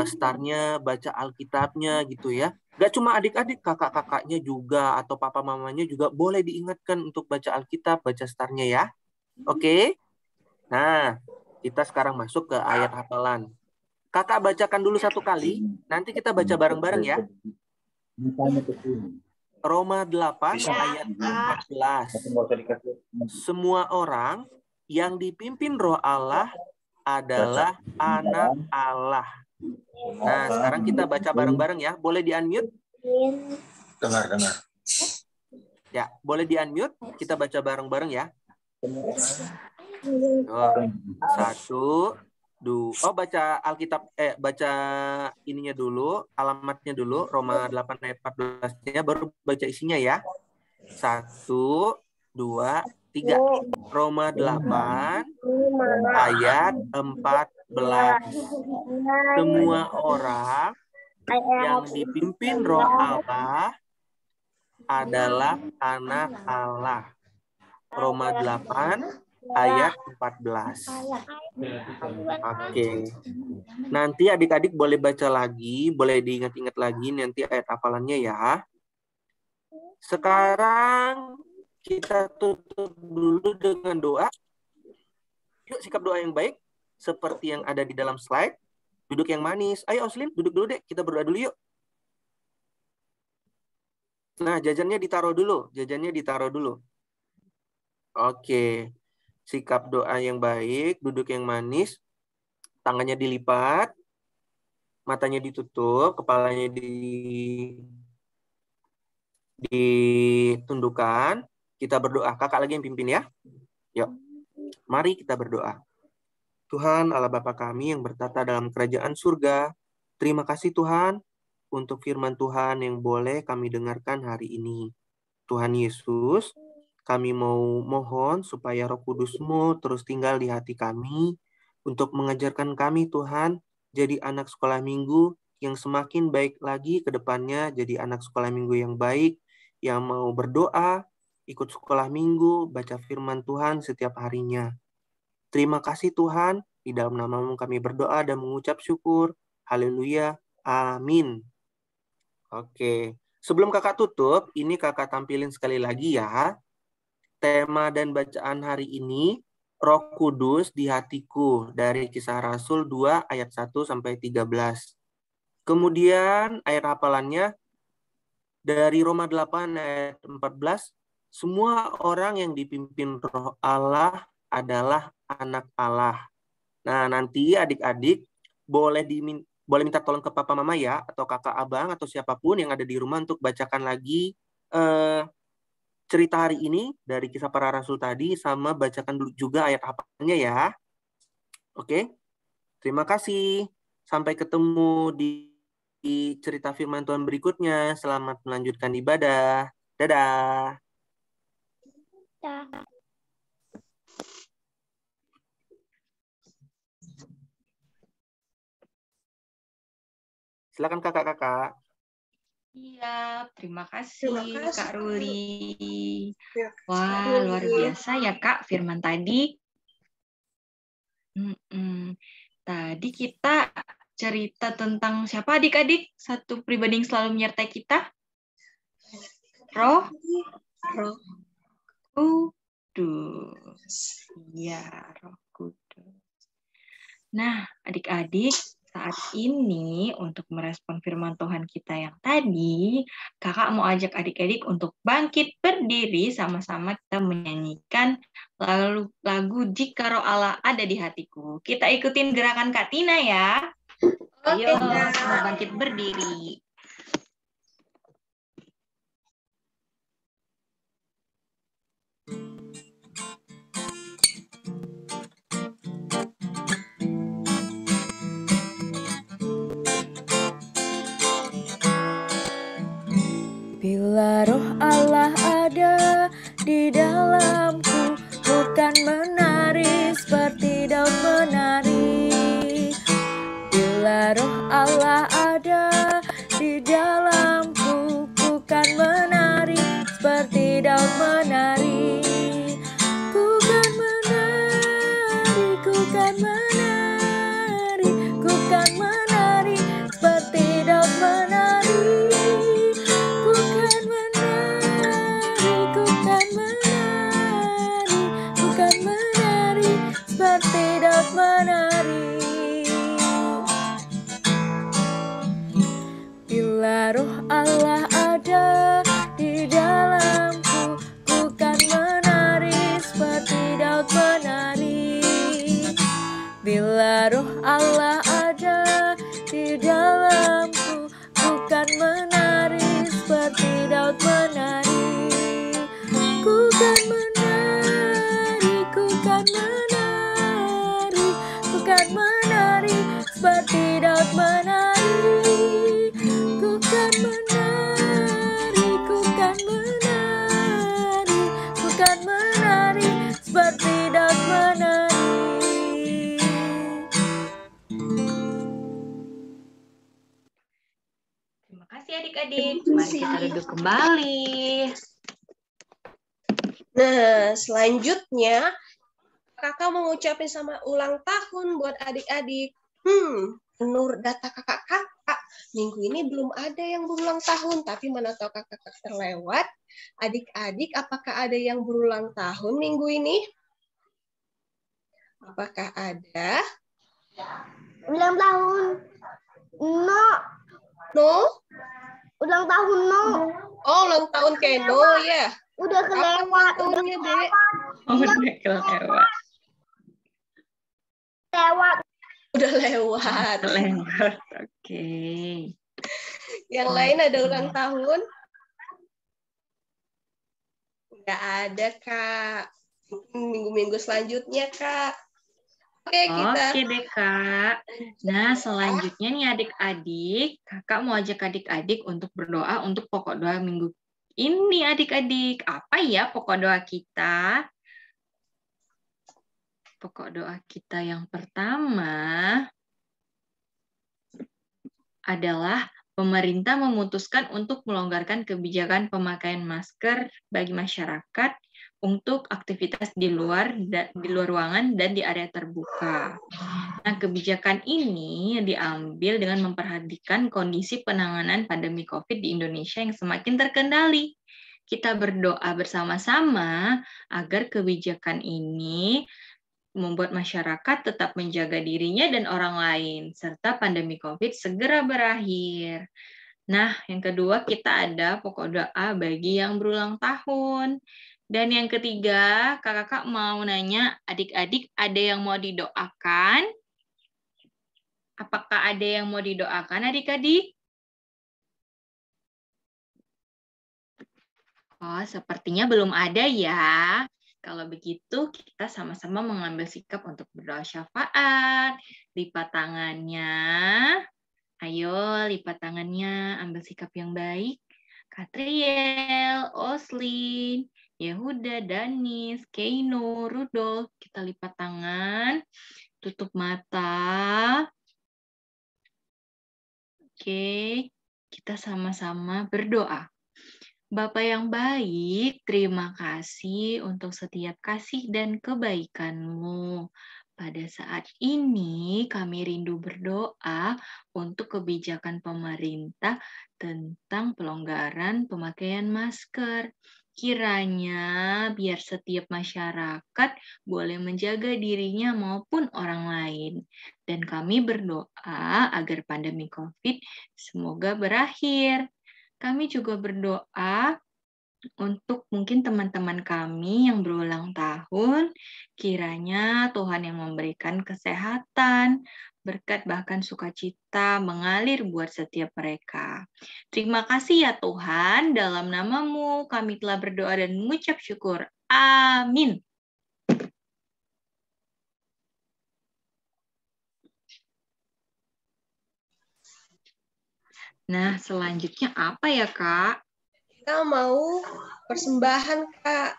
Star-nya, baca Alkitabnya gitu ya. Gak cuma adik-adik, kakak-kakaknya juga atau papa mamanya juga boleh diingatkan untuk baca Alkitab, baca Star-nya ya. Oke? Nah, kita sekarang masuk ke ayat hafalan. Kakak bacakan dulu satu kali, nanti kita baca bareng-bareng ya. Roma 8 ayat 14. Semua orang yang dipimpin Roh Allah adalah anak Allah. Nah, sekarang kita baca bareng-bareng ya. Boleh di-unmute? Dengar. Ya, boleh di-unmute. Kita baca bareng-bareng ya. Satu, dua. Oh, baca Alkitab, baca ininya dulu, alamatnya dulu, Roma 8 ayat 14-nya, baru baca isinya ya. 1, 2, 3. Roma 8 ayat 14. Semua orang yang dipimpin Roh Allah adalah anak Allah. Roma 8 ayat 14. Oke. Nanti adik-adik boleh baca lagi, boleh diingat-ingat lagi nanti ayat hafalannya ya. Sekarang kita tutup dulu dengan doa. Yuk, sikap doa yang baik seperti yang ada di dalam slide. Duduk yang manis. Ayo Oslin, duduk dulu deh. Kita berdoa dulu yuk. Nah, jajannya ditaruh dulu. Oke. Sikap doa yang baik, duduk yang manis, tangannya dilipat, matanya ditutup, kepalanya ditundukkan. Kita berdoa. Kakak lagi yang pimpin ya. Yuk. Mari kita berdoa. Tuhan Allah Bapa kami yang bertata dalam kerajaan surga, terima kasih Tuhan untuk firman Tuhan yang boleh kami dengarkan hari ini. Tuhan Yesus, kami mau mohon supaya Roh Kudus-Mu terus tinggal di hati kami untuk mengajarkan kami Tuhan jadi anak sekolah minggu yang semakin baik lagi ke depannya, jadi anak sekolah minggu yang baik, yang mau berdoa, ikut sekolah minggu, baca firman Tuhan setiap harinya. Terima kasih Tuhan, di dalam nama-Mu kami berdoa dan mengucap syukur. Haleluya. Amin. Oke. Sebelum kakak tutup, ini kakak tampilin sekali lagi ya. Tema dan bacaan hari ini, Roh Kudus di hatiku, dari Kisah Rasul 2 ayat 1 sampai 13. Kemudian ayat hafalannya dari Roma 8 ayat 14, semua orang yang dipimpin Roh Allah adalah anak Allah. Nah, nanti adik-adik boleh boleh minta tolong ke papa mama ya, atau kakak abang, atau siapapun yang ada di rumah untuk bacakan lagi cerita hari ini dari Kisah Para Rasul tadi, sama bacakan dulu juga ayat hafalannya ya. Oke, terima kasih. Sampai ketemu di cerita firman Tuhan berikutnya. Selamat melanjutkan ibadah. Dadah. Silakan kakak-kakak. Iya, terima kasih, Terima kasih, Kak Ruli. Ya, Wah, luar biasa ya Kak firman tadi. Tadi kita cerita tentang siapa adik-adik? Satu pribadi yang selalu menyertai kita? Roh Kudus. Iya, Roh Kudus. Nah, adik-adik, saat ini untuk merespon firman Tuhan kita yang tadi, kakak mau ajak adik-adik untuk bangkit berdiri, sama-sama kita menyanyikan lagu Jika Roh Allah Ada di Hatiku. Kita ikutin gerakan Kak Tina ya. Ayo, semua bangkit berdiri. Bila roh Allah ada di dalamku, bukan menari seperti Daud menari. Bila roh Allah ada di dalamku, bukan menari seperti Daud menari. Ku kan menari, ku kan menari, ku kan menari seperti Daud menari. Ku kan menari, ku kan menari, ku kan menari seperti Daud menari. Bila roh Allah ada di dalamku, ku kan menari seperti Daud menari. Bila roh Allah ada di dalamku, ku kan menari seperti Daud menari. Ku kan menari, ku kan menari, ku kan menari seperti Daud menari. Ku kan menari, ku kan menari, ku kan menari seperti Daud menari. Terima kasih adik-adik. Mari kita duduk kembali. Nah, selanjutnya kakak mau ngucapin sama ulang tahun buat adik-adik. Menurut data kakak-kakak, minggu ini belum ada yang berulang tahun, tapi mana tahu kakak-kakak terlewat. Adik-adik, apakah ada yang berulang tahun minggu ini? Apakah ada? Ulang tahun. No. No? Ulang tahun no. Oh, ulang tahun Keno ya. Udah kelewat. Udah tahunnya, Dek? Udah kelewat. Lewat. Udah lewat. Lewat. Oke. Yang lain ada ulang tahun? Nggak ada, Kak. Minggu-minggu selanjutnya, Kak. Oke, kita. Oke deh, Kak. Nah, selanjutnya nih adik-adik, kakak mau ajak adik-adik untuk berdoa untuk pokok doa minggu ini, adik-adik. Apa ya pokok doa kita? Pokok doa kita yang pertama adalah pemerintah memutuskan untuk melonggarkan kebijakan pemakaian masker bagi masyarakat untuk aktivitas di luar ruangan dan di area terbuka. Nah, kebijakan ini diambil dengan memperhatikan kondisi penanganan pandemi COVID di Indonesia yang semakin terkendali. Kita berdoa bersama-sama agar kebijakan ini membuat masyarakat tetap menjaga dirinya dan orang lain, serta pandemi COVID segera berakhir. Nah, yang kedua kita ada pokok doa bagi yang berulang tahun. Dan yang ketiga, kakak mau nanya, adik-adik ada yang mau didoakan? Apakah ada yang mau didoakan adik-adik? Oh, sepertinya belum ada ya. Kalau begitu, kita sama-sama mengambil sikap untuk berdoa syafaat. Lipat tangannya. Ayo, lipat tangannya. Ambil sikap yang baik. Katriel, Oslin, Yehuda, Danis, Keino, Rudolf. Kita lipat tangan. Tutup mata. Oke, kita sama-sama berdoa. Bapa yang baik, terima kasih untuk setiap kasih dan kebaikan-Mu. Pada saat ini kami rindu berdoa untuk kebijakan pemerintah tentang pelonggaran pemakaian masker. Kiranya biar setiap masyarakat boleh menjaga dirinya maupun orang lain. Dan kami berdoa agar pandemi COVID semoga berakhir. Kami juga berdoa untuk mungkin teman-teman kami yang berulang tahun, kiranya Tuhan yang memberikan kesehatan, berkat bahkan sukacita mengalir buat setiap mereka. Terima kasih ya Tuhan, dalam nama-Mu kami telah berdoa dan mengucap syukur. Amin. Nah, selanjutnya apa ya, Kak? Kita mau persembahan, Kak.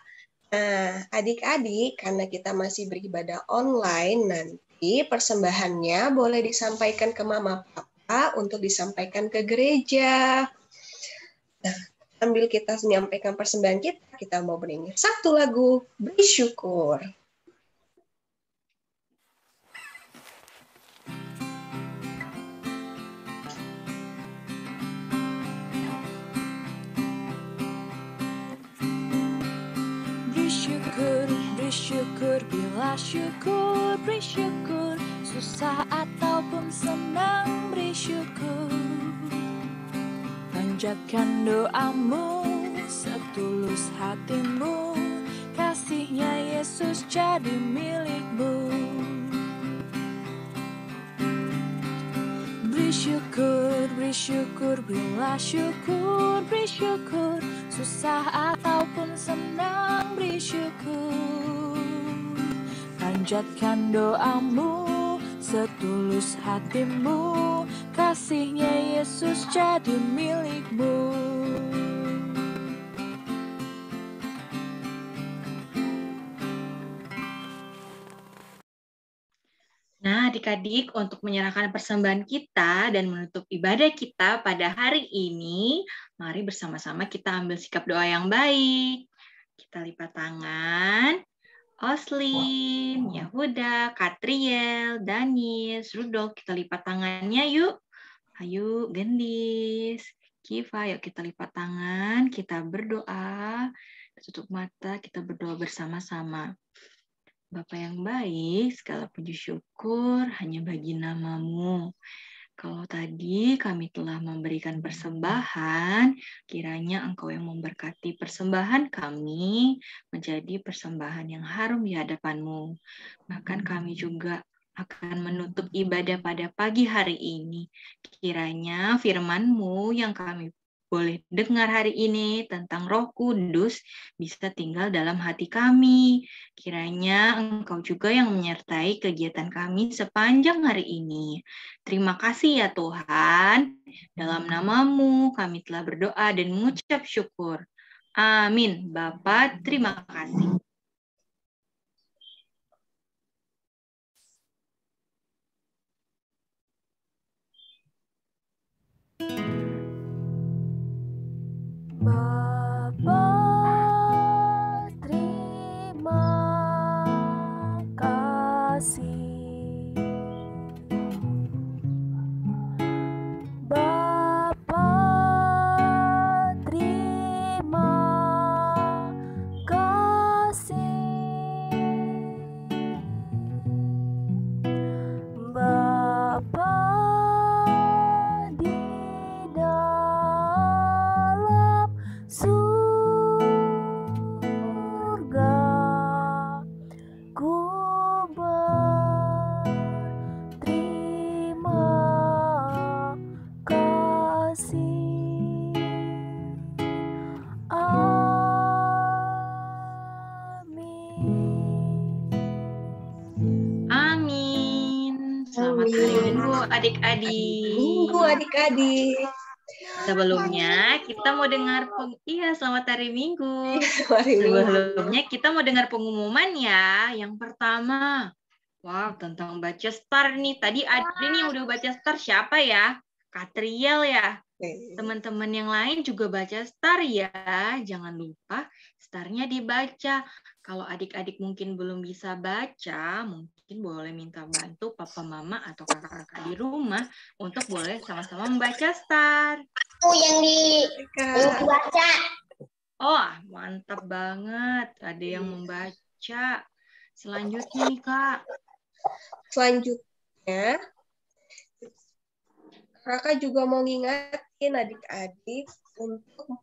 Nah, adik-adik, karena kita masih beribadah online, nanti persembahannya boleh disampaikan ke Mama Papa untuk disampaikan ke gereja. Nah, sambil kita menyampaikan persembahan kita mau bernyanyi satu lagu, Beri Syukur. Bersyukur, bila syukur, bersyukur, susah ataupun senang, bersyukur. Panjatkan doamu, setulus hatimu, kasihnya Yesus jadi milikmu. Bersyukur, bersyukur, bila syukur, bersyukur, susah ataupun senang, bersyukur. Panjatkan doamu, setulus hatimu, kasihnya Yesus jadi milikmu. Nah, adik-adik, untuk menyerahkan persembahan kita dan menutup ibadah kita pada hari ini, mari bersama-sama kita ambil sikap doa yang baik. Kita lipat tangan. Oslin, Yehuda, Katriel, Danis, Rudolf, kita lipat tangannya yuk. Ayo, Gendis, Kiva, yuk kita lipat tangan, kita berdoa. Tutup mata, kita berdoa bersama-sama. Bapa yang baik, segala puji syukur hanya bagi nama-Mu. Kalau tadi kami telah memberikan persembahan, kiranya Engkau yang memberkati persembahan kami menjadi persembahan yang harum di hadapan-Mu. Bahkan kami juga akan menutup ibadah pada pagi hari ini. Kiranya firman-Mu yang kami boleh dengar hari ini tentang Roh Kudus bisa tinggal dalam hati kami. Kiranya Engkau juga yang menyertai kegiatan kami sepanjang hari ini. Terima kasih ya Tuhan. Dalam nama-Mu kami telah berdoa dan mengucap syukur. Amin. Bapa, terima kasih. Bapa, terima kasih. Bapa, terima kasih. Bapa di dalam surga. adik-adik. Minggu adik-adik. Sebelumnya kita mau dengar selamat hari Minggu. Hari Minggu. Sebelumnya kita mau dengar pengumuman ya. Yang pertama, wow, tentang baca star nih. Tadi ada nih yang udah baca star, siapa ya? Katriel ya. Teman-teman yang lain juga baca star ya. Jangan lupa starnya dibaca. Kalau adik-adik mungkin belum bisa baca, mungkin boleh minta bantu papa mama atau kakak-kakak di rumah untuk boleh sama-sama membaca star. Yang dibaca. Oh, mantap banget. Ada yang membaca. Selanjutnya nih, Kak. Selanjutnya, Kakak juga mau ngingetin adik-adik untuk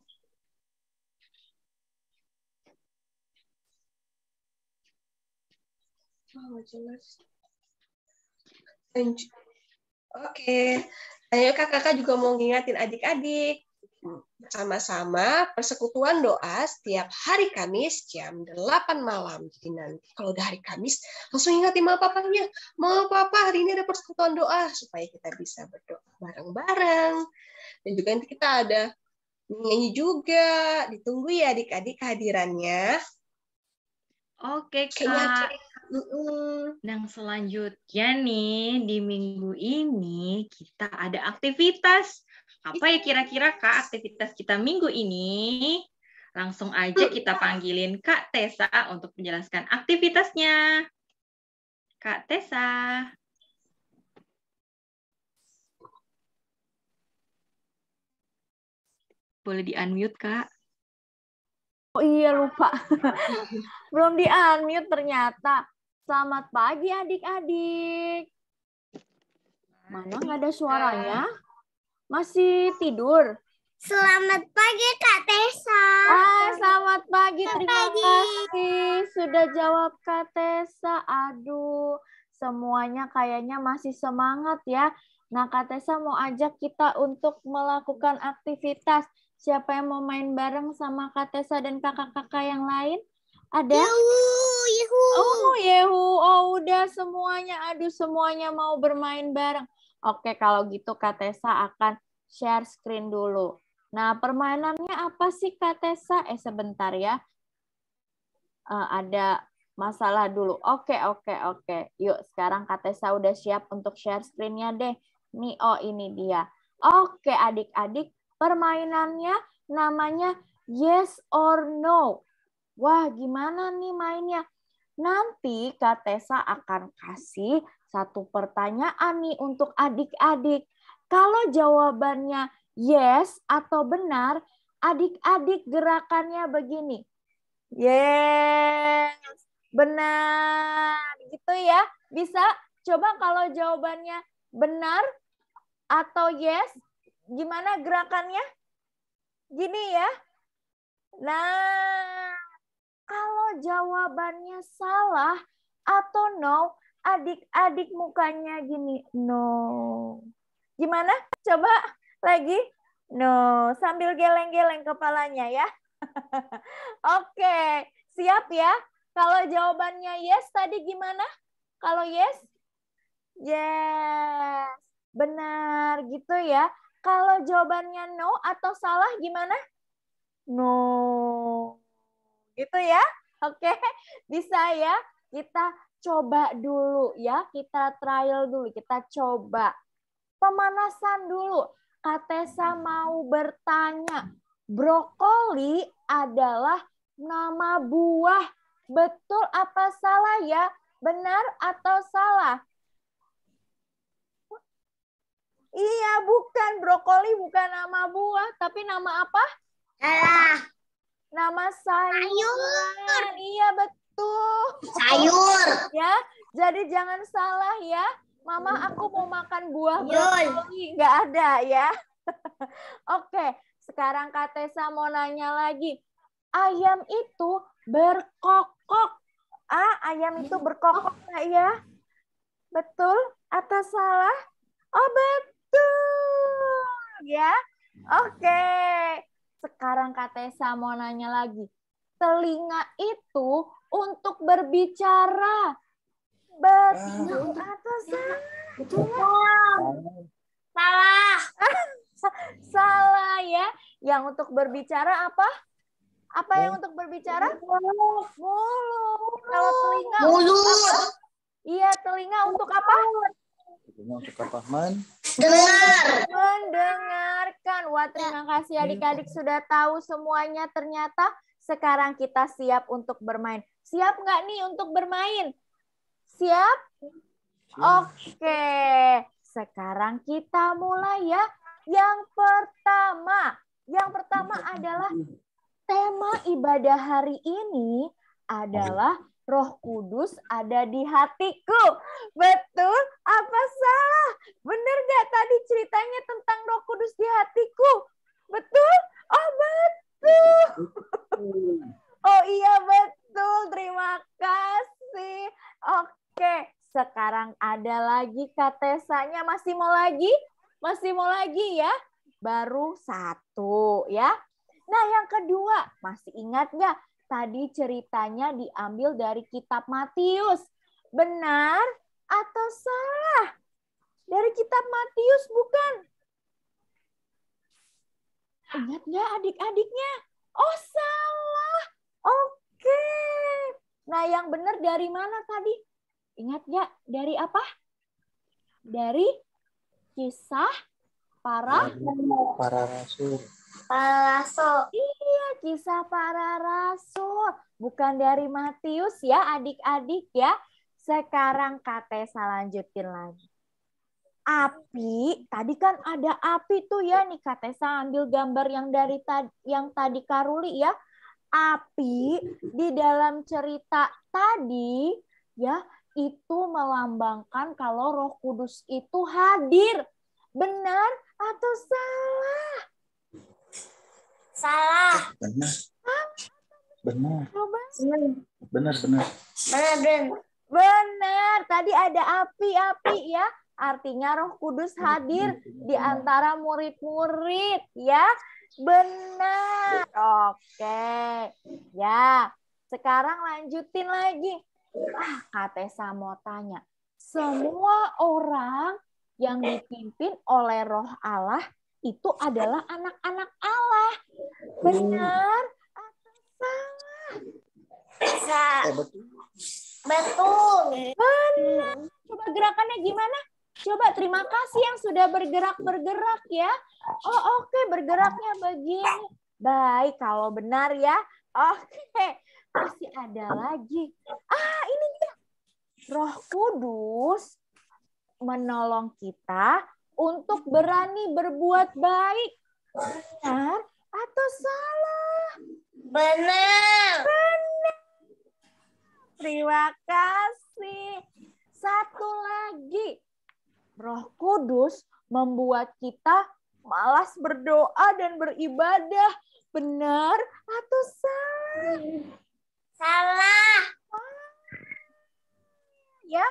Oke. Ayo kakak juga mau ngingetin adik-adik bersama-sama persekutuan doa setiap hari Kamis jam 8 malam. Jadi nanti kalau udah hari Kamis langsung ingatin mama papanya, mama papa hari ini ada persekutuan doa supaya kita bisa berdoa bareng-bareng. Dan juga nanti kita ada nyanyi juga. Ditunggu ya adik-adik kehadirannya. Oke, Kak. Dan selanjutnya nih, di minggu ini kita ada aktivitas. Apa ya kira-kira, Kak, aktivitas kita minggu ini? Langsung aja kita panggilin Kak Tessa untuk menjelaskan aktivitasnya. Kak Tessa. Boleh di-unmute, Kak? Oh iya, lupa. Belum di-unmute ternyata. Selamat pagi adik-adik. Mana nggak ada suaranya? Masih tidur? Selamat pagi Kak Tessa. Selamat pagi. Terima kasih sudah jawab Kak Tessa. Aduh, semuanya kayaknya masih semangat ya. Nah, Kak Tessa mau ajak kita untuk melakukan aktivitas. Siapa yang mau main bareng sama Kak Tessa dan kakak-kakak yang lain? Ada? Yuhu. Oh, Yehu. Oh, udah semuanya. Aduh, semuanya mau bermain bareng. Oke, kalau gitu Kak Tessa akan share screen dulu. Nah, permainannya apa sih Kak Tessa? Sebentar ya. Ada masalah dulu. Oke. Yuk, sekarang Kak Tessa udah siap untuk share screen-nya deh. Nih, ini dia. Oke, adik-adik. Permainannya namanya yes or no. Wah, gimana nih mainnya? Nanti Kak Tessa akan kasih satu pertanyaan nih untuk adik-adik. Kalau jawabannya yes atau benar, adik-adik gerakannya begini. Yes, benar. Gitu ya. Bisa coba kalau jawabannya benar atau yes, gimana gerakannya? Gini ya. Nah, kalau jawabannya salah atau no, adik-adik mukanya gini, no. Gimana? Coba lagi. No, sambil geleng-geleng kepalanya ya. Oke, siap ya? Kalau jawabannya yes tadi gimana? Kalau yes? Yes. Benar gitu ya. Kalau jawabannya no atau salah gimana? No. Gitu ya. Oke, bisa ya. Kita coba dulu ya. Kita trial dulu. Kita coba. Pemanasan dulu. Kak Tessa mau bertanya. Brokoli adalah nama buah. Betul apa salah ya? Benar atau salah? Iya, bukan. Brokoli bukan nama buah. Tapi nama apa? Salah. Nama sayur. Iya, betul. Sayur. Ya, jadi jangan salah ya. Mama, aku mau makan buah brokoli. Nggak ada ya. Oke, sekarang Kak Tessa mau nanya lagi. Ayam itu berkokok. Ayam itu berkokok nggak ya? Betul atau salah? Oh, betul. Ya, oke. Sekarang Kak Tessa mau nanya lagi. Telinga itu untuk berbicara. Betul atau salah? Betul nggak? Salah. Salah ya. Yang untuk berbicara apa? Apa yang untuk berbicara? Mulut. Kalau telinga untuk apa? Iya, telinga untuk apa? Untuk apa? Mendengarkan. Wah, terima kasih adik-adik sudah tahu semuanya. Ternyata sekarang kita siap untuk bermain. Siap nggak nih untuk bermain? Siap? Oke. Sekarang kita mulai ya. Yang pertama adalah tema ibadah hari ini adalah Roh Kudus ada di hatiku. Betul? Apa salah? Benar gak tadi ceritanya tentang Roh Kudus di hatiku? Betul? Oh, betul. Oh iya, betul. Terima kasih. Oke, sekarang ada lagi Katesanya. Masih mau lagi? Masih mau lagi ya? Baru satu ya. Nah, yang kedua, masih ingat nggak? Tadi ceritanya diambil dari kitab Matius. Benar atau salah? Dari kitab Matius bukan? Ingat nggak adik-adiknya? Oh, salah. Oke. Nah, yang benar dari mana tadi? Ingat nggak? Dari apa? Dari Kisah Para Rasul. Iya, Kisah Para Rasul. Bukan dari Matius ya, adik-adik ya. Sekarang Katesa lanjutin lagi. Api, tadi kan ada api tuh ya. Nih Katesa ambil gambar yang tadi Karuli ya. Api di dalam cerita tadi ya, itu melambangkan kalau Roh Kudus itu hadir. Benar atau salah? Salah. Benar. Benar. Benar. Tadi ada api-api ya. Artinya Roh Kudus hadir di antara murid-murid ya. Benar. Oke. Ya. Sekarang lanjutin lagi. Katesa mau tanya. Semua orang yang dipimpin oleh Roh Allah itu adalah anak-anak Allah. Benar atau salah? Betul. Benar. Coba gerakannya gimana? Coba terima kasih yang sudah bergerak ya. Oh, oke, bergeraknya begini. Baik, kalau benar ya. Oke, masih ada lagi. Ini dia. Roh Kudus menolong kita untuk berani berbuat baik. Benar atau salah? Benar. Terima kasih. Satu lagi. Roh Kudus membuat kita malas berdoa dan beribadah. Benar atau salah? Salah. Ya.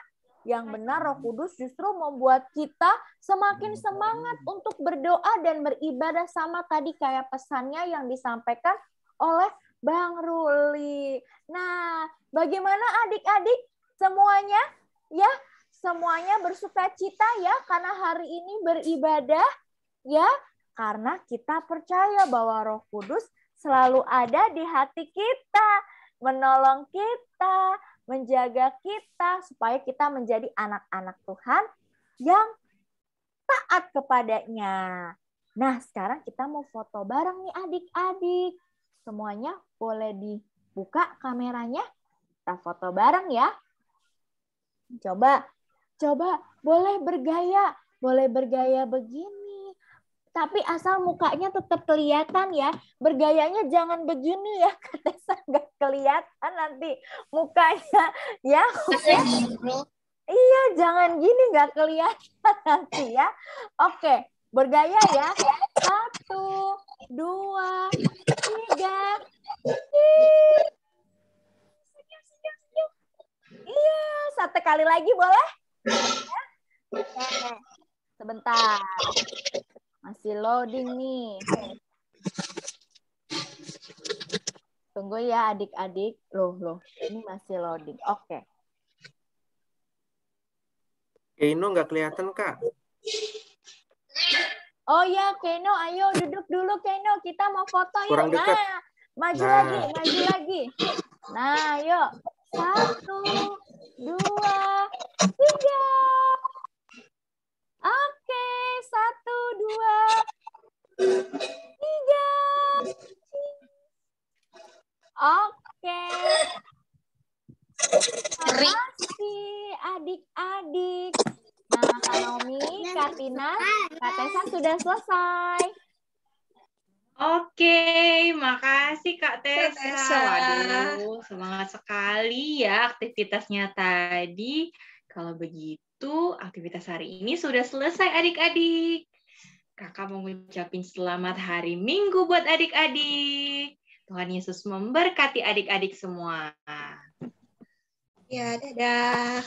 Yang benar, Roh Kudus justru membuat kita semakin semangat untuk berdoa dan beribadah, sama tadi kayak pesannya yang disampaikan oleh Bang Ruli. Nah, bagaimana adik-adik semuanya? Ya, semuanya bersukacita ya karena hari ini beribadah ya, karena kita percaya bahwa Roh Kudus selalu ada di hati kita, menolong kita, menjaga kita supaya kita menjadi anak-anak Tuhan yang taat kepadanya. Nah, sekarang kita mau foto bareng nih adik-adik. Semuanya boleh dibuka kameranya. Kita foto bareng ya. Coba boleh bergaya begini. Tapi asal mukanya tetap kelihatan ya. Bergayanya jangan begini ya, Katesa nggak kelihatan nanti mukanya ya. Iya, jangan gini nggak kelihatan nanti ya. Oke, bergaya ya. 1, 2, 3. Iya, 1 kali lagi boleh? Sebentar. Masih loading nih. Tunggu ya adik-adik. Loh. Ini masih loading. Oke. Keino nggak kelihatan, Kak. Oh ya, Keno, ayo duduk dulu Keno. Kita mau foto yuk. Kurang dekat. Nah, maju Nah. lagi, maju lagi. Nah, yuk. 1, 2, 3. Oke, 1, 2, 3. Oke. Makasih adik-adik. Nah, Kak Naomi, Kak Tina, Kak Tessa sudah selesai. Oke, makasih Kak Tessa. Tessa. Waduh, semangat sekali ya aktivitasnya tadi. Kalau begitu, aktivitas hari ini sudah selesai adik-adik. Kakak mau ngucapin selamat hari Minggu buat adik-adik. Tuhan Yesus memberkati adik-adik semua. Ya, dadah.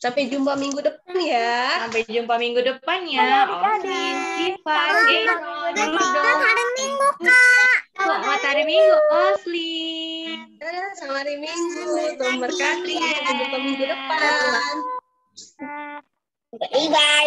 Sampai jumpa minggu depan ya. Sampai jumpa minggu depannya. Adik-adik. Oslin, Siva, Sampai Geno, jumpa minggu Rido. depan. Hari Minggu, Kak. Selamat hari Minggu, Oslin. Selamat hari Minggu. Tuhan berkati. Sampai jumpa minggu depan. Bye-bye.